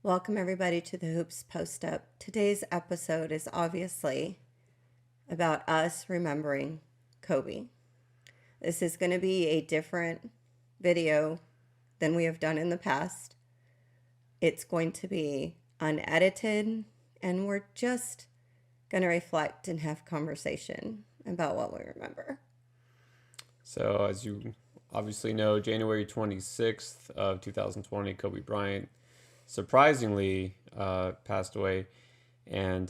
Welcome, everybody, to the Hoops Post Up. Today's episode is obviously about us remembering Kobe. This is going to be a different video than we have done in the past. It's going to be unedited, and we're just going to reflect and have conversation about what we remember. So, as you obviously know, January 26th of 2020, Kobe Bryant surprisingly passed away, and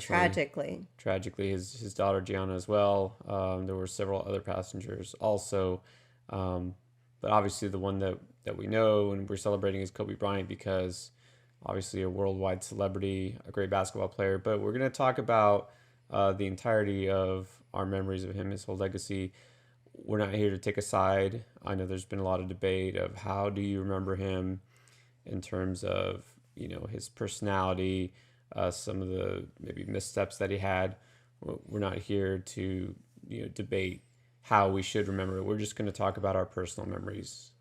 tragically, his daughter Gianna as well. There were several other passengers also, but obviously the one that we know and we're celebrating is Kobe Bryant because obviously a worldwide celebrity, a great basketball player. But we're gonna talk about the entirety of our memories of him, his whole legacy. We're not here to take a side. I know there's been a lot of debate of how do you remember him in terms of his personality, some of the maybe missteps that he had. We're not here to debate how we should remember it. We're just going to talk about our personal memories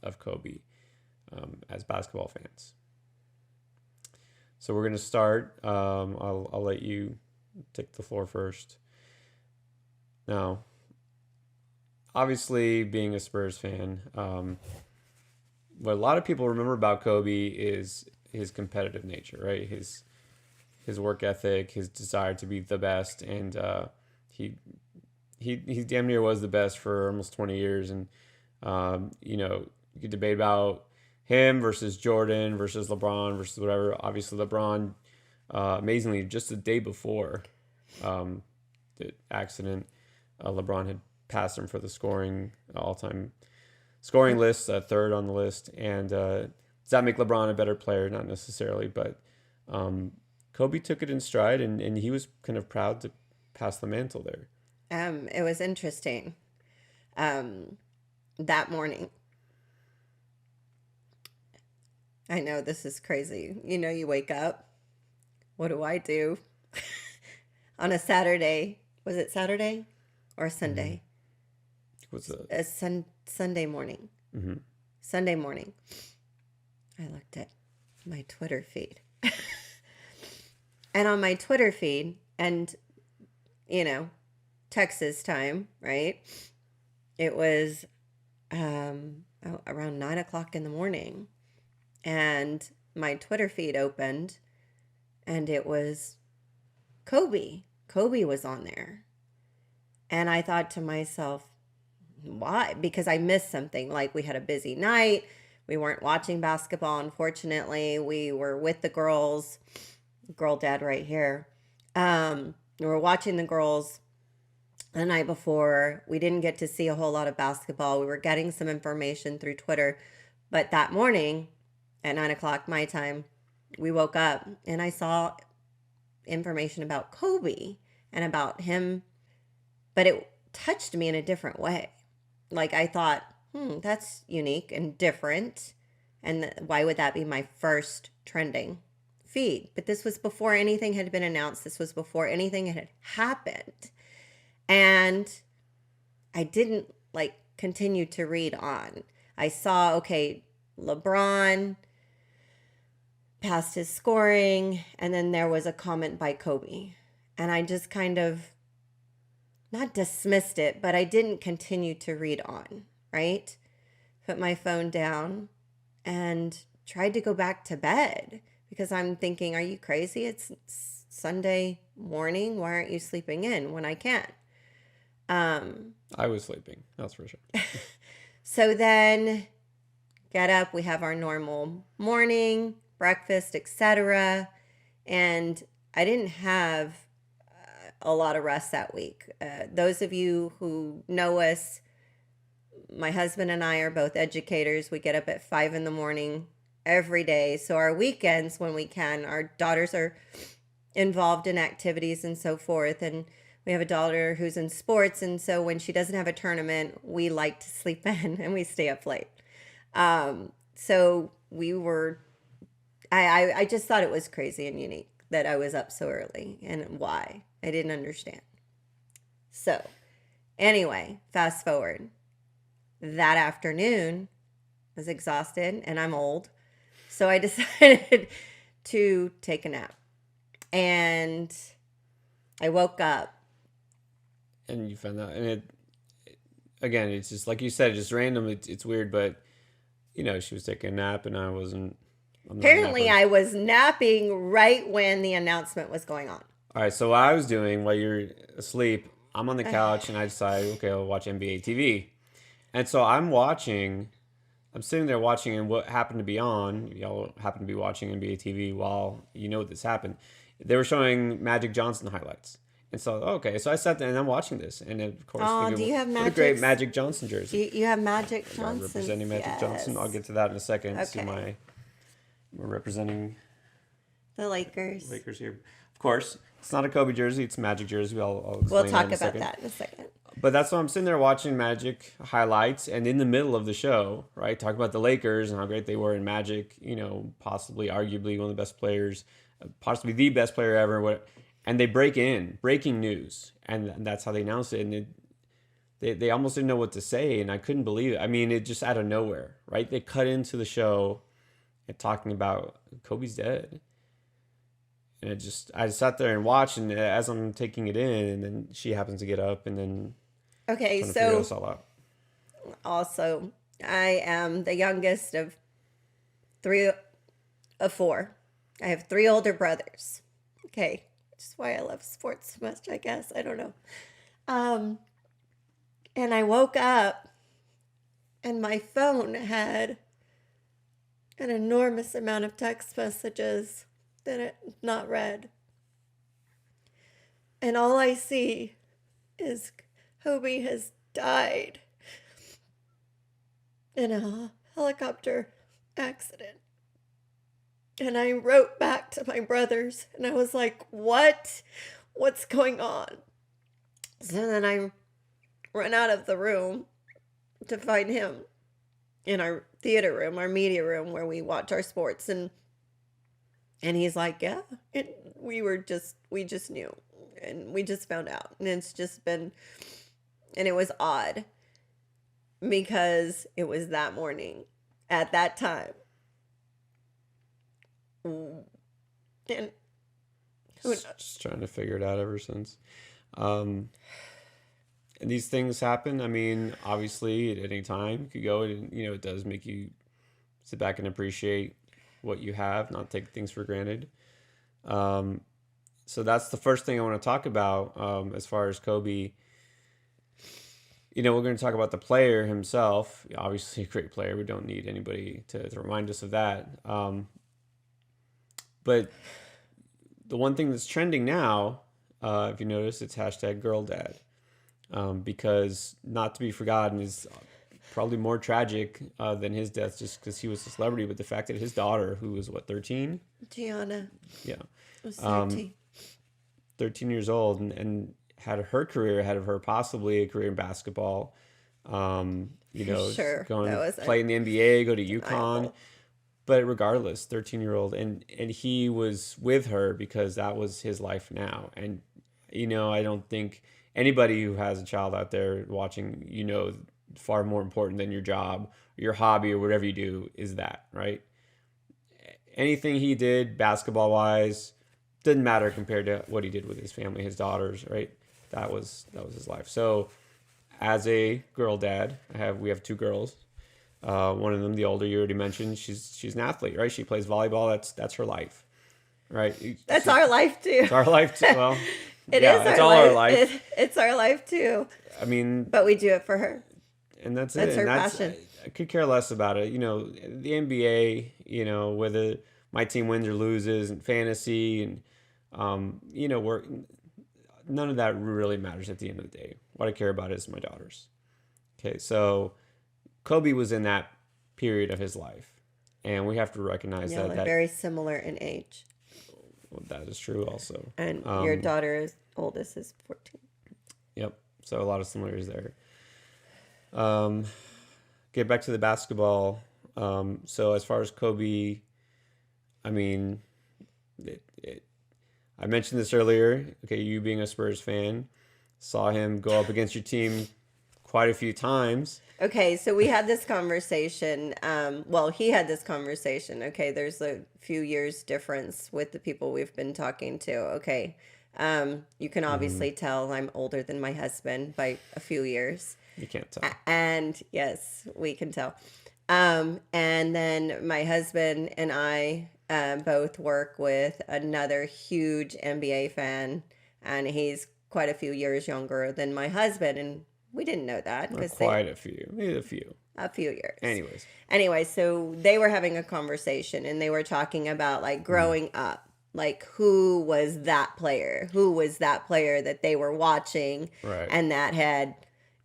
of Kobe as basketball fans. So we're going to start. I'll let you take the floor first. Now, obviously, being a Spurs fan, what a lot of people remember about Kobe is his competitive nature, right? His work ethic, his desire to be the best, and he damn near was the best for almost 20 years. And you could debate about him versus Jordan versus LeBron versus whatever. Obviously, LeBron, amazingly, just the day before the accident, LeBron had passed him for the all-time scoring list, third on the list. And does that make LeBron a better player? Not necessarily, but Kobe took it in stride, and he was kind of proud to pass the mantle there. It was interesting. That morning, I know this is crazy. You wake up. What do I do? On a Saturday. Was it Saturday or Sunday? What's that? Sunday morning. Mm-hmm. Sunday morning. I looked at my Twitter feed. And on my Twitter feed, and, Texas time, right? It was around 9 o'clock in the morning. And my Twitter feed opened, and it was Kobe. Kobe was on there. And I thought to myself, why? Because I missed something. Like, we had a busy night. We weren't watching basketball, unfortunately. We were with the girls. Girl dad right here. We were watching the girls the night before. We didn't get to see a whole lot of basketball. We were getting some information through Twitter. But that morning at 9 o'clock my time, we woke up and I saw information about Kobe and about him. But it touched me in a different way. Like, I thought, that's unique and different. And why would that be my first trending feed? But this was before anything had been announced. This was before anything had happened. And I didn't continue to read on. I saw, okay, LeBron passed his scoring. And then there was a comment by Kobe. And I just kind of not dismissed it, but I didn't continue to read on, right? Put my phone down and tried to go back to bed because I'm thinking, are you crazy? It's Sunday morning. Why aren't you sleeping in when I can? I was sleeping, that's for sure. So then get up. We have our normal morning, breakfast, etc. And I didn't have a lot of rest that week. Those of you who know us, my husband and I are both educators. We get up at 5 in the morning every day. So our weekends, when we can, our daughters are involved in activities and so forth. And we have a daughter who's in sports. And so when she doesn't have a tournament, we like to sleep in and we stay up late. So I just thought it was crazy and unique that I was up so early and why. I didn't understand. So anyway, fast forward. That afternoon, I was exhausted and I'm old. So I decided to take a nap. And I woke up. And you found out, and again, it's just like you said, it's just random. It's weird, but she was taking a nap, and I'm not a Apparently, napper. I was napping right when the announcement was going on. All right, so what I was doing while you're asleep, I'm on the couch, and I decide, okay, I'll watch NBA TV, and so I'm sitting there watching, and what happened to be on, y'all happen to be watching NBA TV while this happened. They were showing Magic Johnson highlights. And so, okay, so I sat there and I'm watching this. And then, of course, Oh, do you have what a great Magic's? Magic Johnson jersey. You have Magic I'm Johnson. representing Magic Johnson. I'll get to that in a second. Okay. See we're representing The Lakers. Lakers here. Of course, it's not a Kobe jersey, it's a Magic jersey. I'll explain We'll talk that about that in a second. But that's why I'm sitting there watching Magic highlights, and in the middle of the show, right, talk about the Lakers and how great they were in Magic, possibly, arguably one of the best players, possibly the best player ever, and they breaking news, and that's how they announced it, and they almost didn't know what to say, and I couldn't believe it. I mean, it just out of nowhere, right? They cut into the show and talking about Kobe's dead. And I sat there and watched, and as I'm taking it in, and then she happens to get up, and then okay, trying to figure so this all out. Also, I am the youngest of four. I have three older brothers. Okay, which is why I love sports so much, I guess. I don't know. And I woke up, and my phone had an enormous amount of text messages that it not read. And all I see is Kobe has died in a helicopter accident. And I wrote back to my brothers and I was like, what? What's going on? So then I run out of the room to find him in our theater room, our media room where we watch our sports. And he's like, yeah, we just knew. And we just found out. And it's just been, and it was odd because it was that morning at that time. And just trying to figure it out ever since. And these things happen. I mean, obviously, at any time you could go, and it does make you sit back and appreciate what you have, not take things for granted. So that's the first thing I want to talk about as far as Kobe. We're going to talk about the player himself. Obviously, a great player. We don't need anybody to remind us of that. But the one thing that's trending now, if you notice, it's hashtag girl dad. Because not to be forgotten is probably more tragic than his death just because he was a celebrity. But the fact that his daughter, who was, 13? Gianna. Yeah. Was 13. 13 years old and had her career ahead of her, possibly a career in basketball. Sure, play in the NBA, go to UConn. But regardless, 13-year-old, and he was with her because that was his life now. And, I don't think anybody who has a child out there watching, far more important than your job, or your hobby, or whatever you do is that, right? Anything he did basketball-wise didn't matter compared to what he did with his family, his daughters, right? That was his life. So as a girl dad, we have two girls. One of them, the older, you already mentioned, she's an athlete, right? She plays volleyball. That's her life, right? That's our life too. It's our life too. Well, it's all our life. It's our life too. I mean, but we do it for her. And that's it. That's her and passion. I could care less about it. The NBA, whether my team wins or loses, and fantasy, and none of that really matters at the end of the day. What I care about is my daughters. Okay, so Kobe was in that period of his life, and we have to recognize that very similar in age. Well, that is true also. And your daughter's oldest is 14. Yep. So a lot of similarities there. Get back to the basketball. So as far as Kobe, I mean, I mentioned this earlier. Okay, you being a Spurs fan, saw him go up against your team quite a few times. Okay, so we had this conversation. Well, he had this conversation. Okay, there's a few years difference with the people we've been talking to. Okay, you can Hmm. obviously tell I'm older than my husband by a few years. You can't tell. And yes, we can tell. And then my husband and I both work with another huge NBA fan, and he's quite a few years younger than my husband. And we didn't know that Not because they quite a few, maybe a few. a few years. Anyways. Anyway, so they were having a conversation and they were talking about like growing up. Like who was that player? Who was that player that they were watching Right. and that had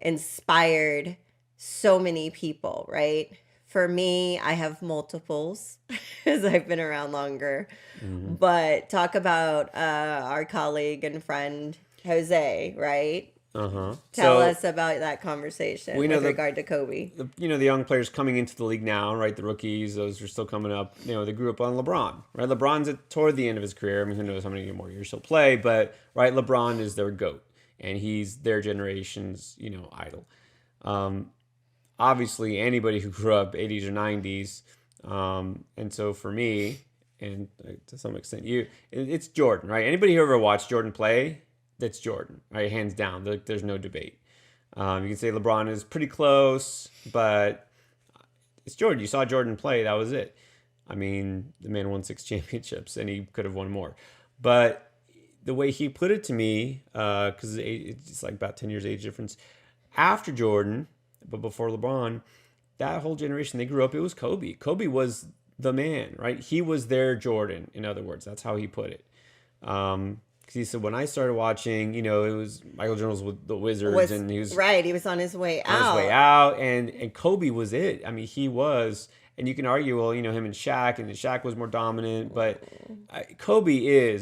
inspired so many people, right? For me, I have multiples as I've been around longer. Hmm. But talk about our colleague and friend Jose, right? Uh-huh. Tell So us about that conversation we know with that regard to Kobe. the young players coming into the league now, right? The rookies, those are still coming up. They grew up on LeBron, right? LeBron's toward the end of his career. I mean, who knows how many more years he'll play, but right, LeBron is their GOAT, and he's their generation's, idol. Um, Obviously, anybody who grew up 80s or 90s, and so for me, and to some extent it's Jordan, right? Anybody who ever watched Jordan play, that's Jordan, right? Hands down. There's no debate. You can say LeBron is pretty close, but it's Jordan. You saw Jordan play. That was it. I mean, the man won 6 championships, and he could have won more. But the way he put it to me, because it's like about 10 years age difference, after Jordan, but before LeBron, that whole generation, they grew up, it was Kobe. Kobe was the man, right? He was their Jordan, in other words. That's how he put it. Because he said, when I started watching, it was Michael Jordan was with the Wizards, Was and he was right. He was on his way on his way out. out, and Kobe was it. I mean, he was, and you can argue, well, him and Shaq was more dominant, but Kobe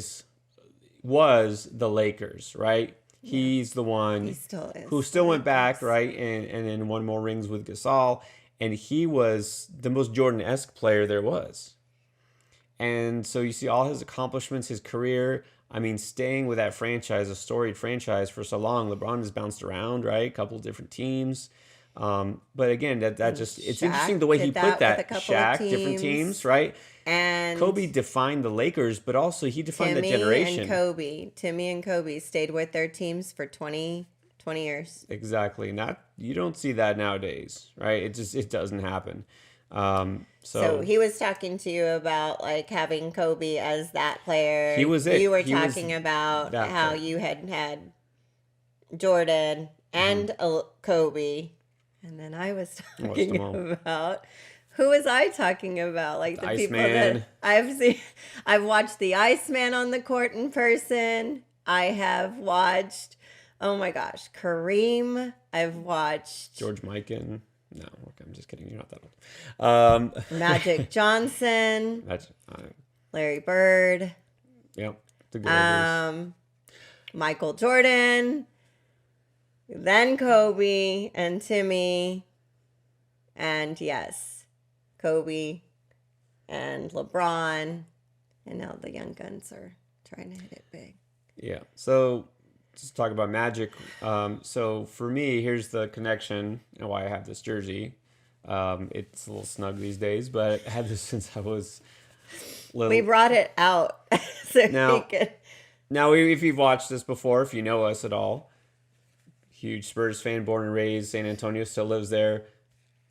was the Lakers, right? Yeah, He's the he one still who is the still went back, Lakers. right, and then won more rings with Gasol, and he was the most Jordan-esque player there was. And so you see all his accomplishments, his career. I mean, staying with that franchise, a storied franchise for so long. LeBron has bounced around, right? A couple of different teams. But again, that And just, it's Shaq interesting the way he did put that with a that. couple of Shaq, different teams, teams. right? And Kobe defined the Lakers, but also he defined that generation. Timmy and Kobe stayed with their teams for 20 years. Exactly. Not, you don't see that nowadays, right? It doesn't happen. So So he was talking to you about like having Kobe as that he player. was You it. were He was talking about that how player. you had Jordan Hmm. and Kobe. And then I was I watched them talking all. about who was I talking about? Like The the people that Iceman. I've seen. I've watched the Iceman on the court in person. I have watched, oh my gosh, Kareem. I've watched George Mikan. No, okay, I'm just kidding. You're not that old. Magic Johnson, That's Larry Bird, yep, the good old days. um, Michael Jordan, then Kobe and Timmy, and yes, Kobe and LeBron, and now the young guns are trying to hit it big. Yeah. So just talk about Magic. So for me, here's the connection and why I have this jersey. It's a little snug these days, but I had this since I was We little. brought it out so we Now, could. if you've watched this before, if you know us at all, huge Spurs fan, born and raised, San Antonio, still lives there.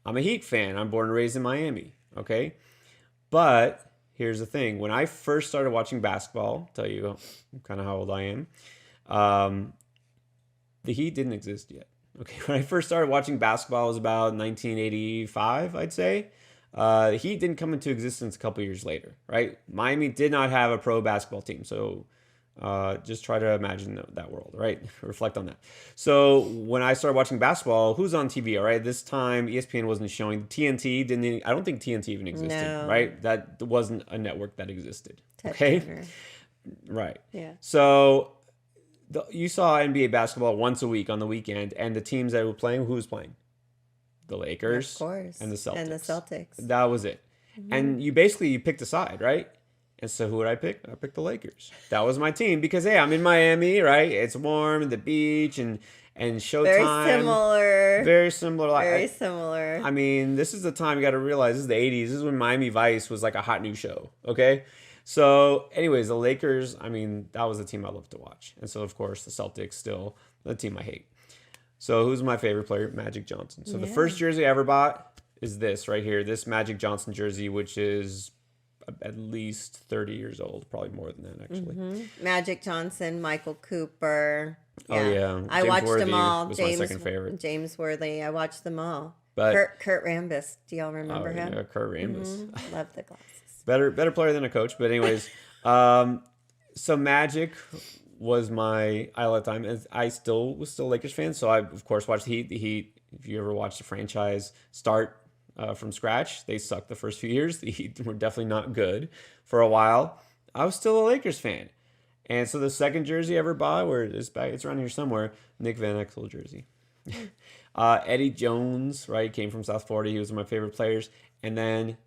I'm a Heat fan. I'm born and raised in Miami. Okay. But here's the thing. When I first started watching basketball, tell you kind of how old I am, um, the Heat didn't exist yet. Okay. When I first started watching basketball, it was about 1985, I'd say. The Heat didn't come into existence a couple years later, right? Miami did not have a pro basketball team. So just try to imagine that world, right? Reflect on that. So when I started watching basketball, who's on TV? All right, this time ESPN wasn't showing. TNT didn't. I don't think TNT even existed, No, right? That wasn't a network that existed. Ted Okay, Turner. right. Yeah. So you saw NBA basketball once a week on the weekend, and the teams that were playing, who was playing? The Of Lakers course. and the And the Celtics. Celtics. That was it. Hmm. And you picked a side, right? And so who would I pick? I picked the Lakers. That was my team because hey, I'm in Miami, right? It's warm and the beach, and And Very Showtime, similar. very similar. Very similar. I mean, this is the time you got to realize this is the 80s. This is when Miami Vice was like a hot new show. Okay. So, anyways, the Lakers, I mean, that was the team I loved to watch. And so, of course, the Celtics still the team I hate. So, who's my favorite player? Magic Johnson. So, the first jersey I ever bought is this right here. This Magic Johnson jersey, which is at least 30 years old. Probably more than that, actually. Magic Johnson, Michael Cooper. Oh, yeah. I James watched Worthy them all. was James, my second favorite. James Worthy. I watched them all. But Kurt Rambis. Do y'all remember him? Yeah, Kurt Rambis. Love the glasses. Better player than a coach. But anyways, so Magic was my highlight time, and I was still a Lakers fan. So I of course watched the Heat. The Heat. If you ever watched the franchise start from scratch, they sucked the first few years. The Heat were definitely not good for a while. I was still a Lakers fan, and so the second jersey I ever bought, where it's around here somewhere, Nick Van Exel jersey. Eddie Jones, right, came from South Florida. He was one of my favorite players, and then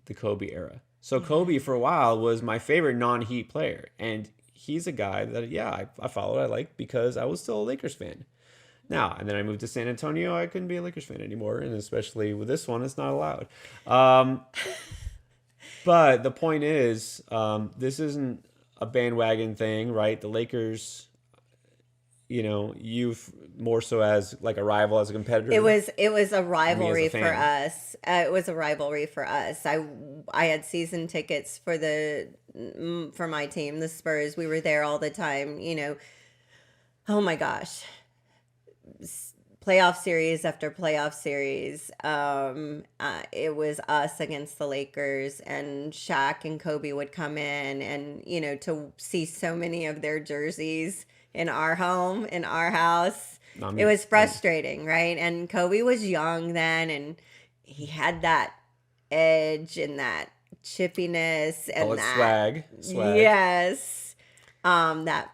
the Kobe era. So Kobe for a while was my favorite non-Heat player, and he's a guy that I followed, I liked because I was still a Lakers fan. Now, and then I moved to San Antonio. I couldn't be a Lakers fan anymore, and especially with this one, it's not allowed. But the point is, this isn't a bandwagon thing, right? The Lakers, you more so as like a rival, as a competitor. It was a rivalry fan. for us. It was a rivalry for us. I had season tickets for my team, the Spurs. We were there all the time. Oh my gosh, playoff series after playoff series. It was us against the Lakers, and Shaq and Kobe would come in, and to see so many of their jerseys in our home, in our house, it was frustrating, right? And Kobe was young then, and he had that edge and that chippiness and that swag. Yes. That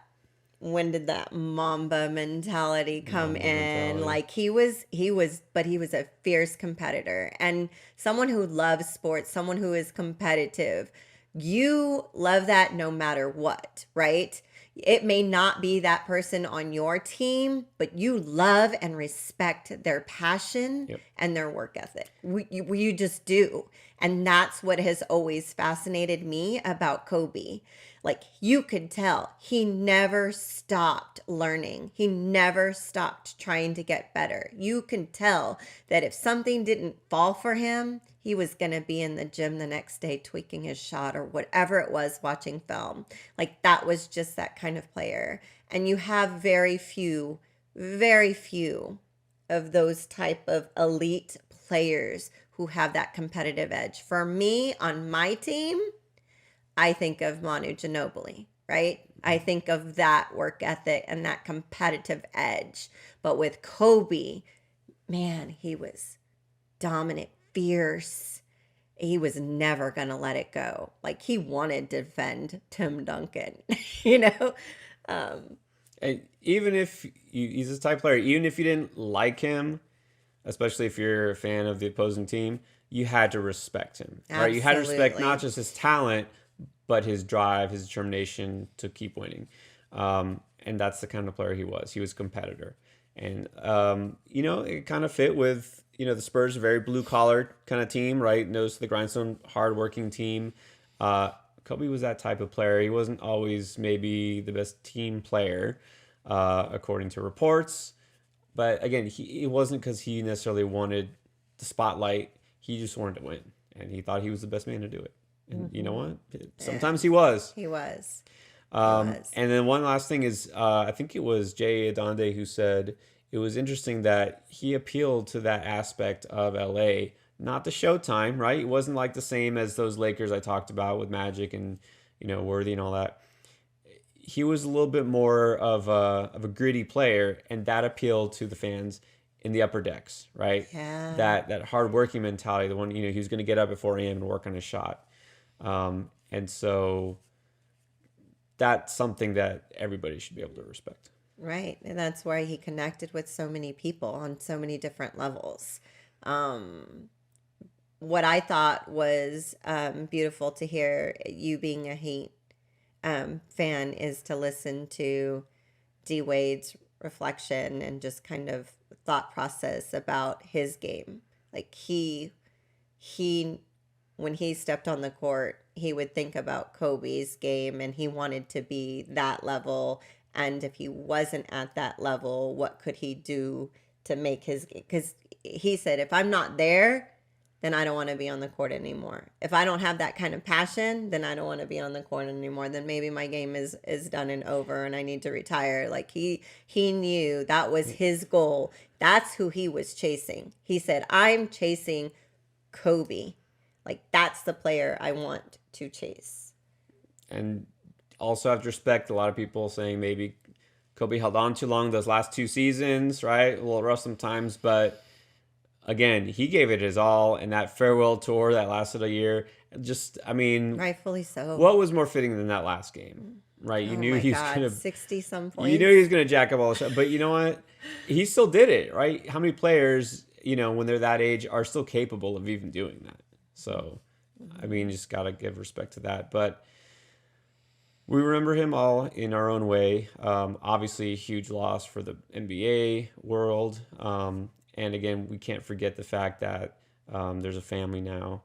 when did that Mamba mentality come in? Like he was a fierce competitor, and someone who loves sports, someone who is competitive. You love that no matter what, right? It may not be that person on your team, but you love and respect their passion and their work ethic. You just do. And that's what has always fascinated me about Kobe. Like, you could tell he never stopped learning. He never stopped trying to get better. You can tell that if something didn't fall for him, he was going to be in the gym the next day tweaking his shot or whatever it was, watching film. Like, that was just that kind of player. And you have very few of those type of elite players who have that competitive edge. For me, on my team, I think of Manu Ginobili, right? I think of that work ethic and that competitive edge. But with Kobe, man, he was dominant, fierce. He was never going to let it go. Like, he wanted to defend Tim Duncan, And even if he's this type of player, even if you didn't like him, especially if you're a fan of the opposing team, you had to respect him. Right? You had to respect not just his talent, but his drive, his determination to keep winning. And that's the kind of player he was. He was a competitor. And, it kind of fit with, the Spurs, a very blue-collar kind of team, right? Nose to the grindstone, hard-working team. Kobe was that type of player. He wasn't always maybe the best team player, according to reports. But, again, it wasn't because he necessarily wanted the spotlight. He just wanted to win. And he thought he was the best man to do it. And you know what? Sometimes he was. He was. And then one last thing is, I think it was Jay Adonde who said it was interesting that he appealed to that aspect of LA, not the Showtime, right? It wasn't like the same as those Lakers I talked about with Magic and, Worthy and all that. He was a little bit more of a gritty player, and that appealed to the fans in the upper decks, right? Yeah. That hardworking mentality, the one, he was going to get up at 4 a.m. and work on his shot. And so that's something that everybody should be able to respect. Right. And that's why he connected with so many people on so many different levels. What I thought was beautiful to hear, you being a Heat fan, is to listen to D Wade's reflection and just kind of thought process about his game. Like he when he stepped on the court, he would think about Kobe's game and he wanted to be that level. And if he wasn't at that level, what could he do to make his game? Because he said, if I'm not there, then I don't want to be on the court anymore. If I don't have that kind of passion, then I don't want to be on the court anymore. Then maybe my game is done and over and I need to retire. Like he knew that was his goal. That's who he was chasing. He said, I'm chasing Kobe. Like that's the player I want to chase. And also have to respect a lot of people saying maybe Kobe held on too long those last 2 seasons, right? A little rough sometimes, but again, he gave it his all in that farewell tour that lasted a year. Just, I mean, Rightfully so. what was more fitting than that last game, right? You Oh knew my he was God, gonna 60 some points. You knew he was gonna jack up all the shot, but you know what? He still did it, right? How many players, when they're that age, are still capable of even doing that? So, I mean, just gotta give respect to that. But we remember him all in our own way. Obviously, a huge loss for the NBA world. And again, we can't forget the fact that there's a family now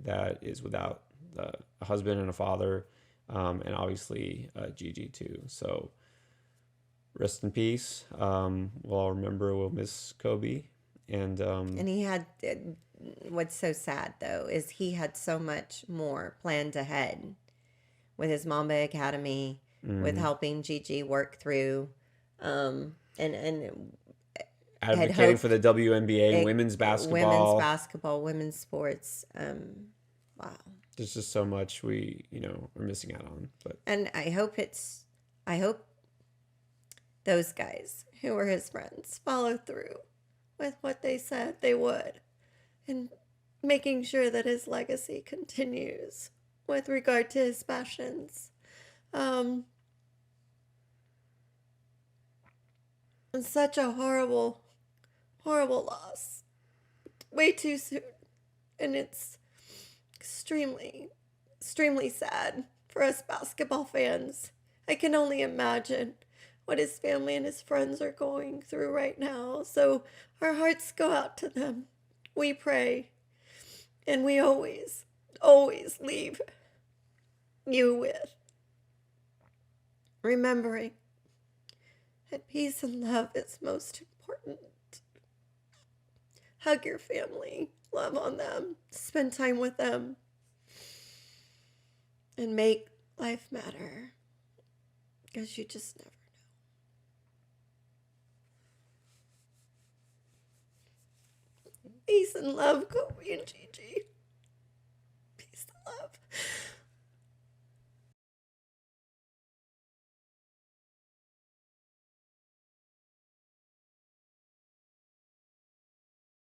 that is without a husband and a father, and obviously Gigi too. So rest in peace. We'll all remember. We'll miss Kobe. And he had, what's so sad though, is he had so much more planned ahead with his Mamba Academy, with helping Gigi work through, and advocating for the WNBA, women's basketball, women's sports. Wow. There's just so much we're missing out on. But and I hope those guys who were his friends follow through with what they said they would, and making sure that his legacy continues with regard to his passions. It's such a horrible loss. Way too soon. And it's extremely, extremely sad for us basketball fans. I can only imagine what his family and his friends are going through right now. So our hearts go out to them. We pray. And we always leave you with remembering that peace and love is most important. Hug your family, love on them, spend time with them, and make life matter, because you just never know. Peace and love, Kobe and Gigi.